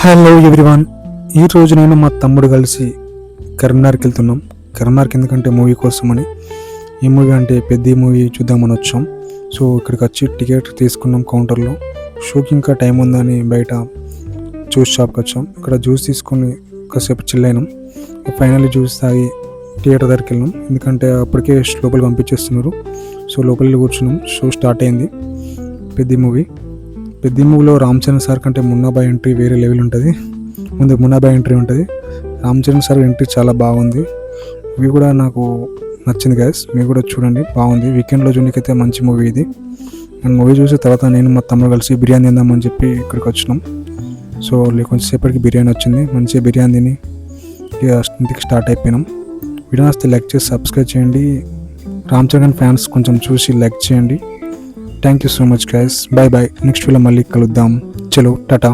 Hello everyone. ఈరోజు నేను మా తమ్ముడు కలిసి కరీంనగర్కి వెళ్తున్నాం. కరీంనగర్కి ఎందుకంటే మూవీ కోసమని. ఈ మూవీ అంటే పెద్ద మూవీ చూద్దామని వచ్చాం. సో ఇక్కడికి వచ్చి టికెట్ తీసుకున్నాం కౌంటర్లో. షోకి ఇంకా టైం ఉందని బయట జ్యూస్ షాప్కి వచ్చాం. ఇక్కడ జ్యూస్ తీసుకొని కాసేపు చిల్ అయినాం. ఫైనల్లీ జ్యూస్ తాగి థియేటర్ దగ్గరికి వెళ్ళాం. ఎందుకంటే అప్పటికే లోపలికి పంపించేస్తున్నారు. సో లోపలికి కూర్చున్నాం. షో స్టార్ట్ అయింది. పెద్ద మూవీలో రామ్ చరణ్ సార్ కంటే మున్నాబాయ్ ఎంట్రీ వేరే లెవెల్ ఉంటుంది. ముందు మున్నాబాయ్ ఎంట్రీ ఉంటుంది. రామ్ చరణ్ సార్ ఎంట్రీ చాలా బాగుంది. ఇవి కూడా నాకు నచ్చింది గైస్. మీరు కూడా చూడండి, బాగుంది. వీకెండ్లో చూడకైతే మంచి మూవీ ఇది. అండ్ మూవీ చూసిన తర్వాత నేను మా తమ్ముడు కలిసి బిర్యానీ తిందామని చెప్పి ఇక్కడికి వచ్చినాం. సో కొంచెంసేపటికి బిర్యానీ వచ్చింది. మంచిగా బిర్యానీ తిని ఇంటికి స్టార్ట్ అయిపోయినాం. వీడియో వస్తే లైక్ చేసి సబ్స్క్రైబ్ చేయండి. రామ్ చరణ్ ఫ్యాన్స్ కొంచెం చూసి లైక్ చేయండి. Thank you so much guys. Bye bye. Next video మళ్ళీ కలుద్దాం. చలో టాటా.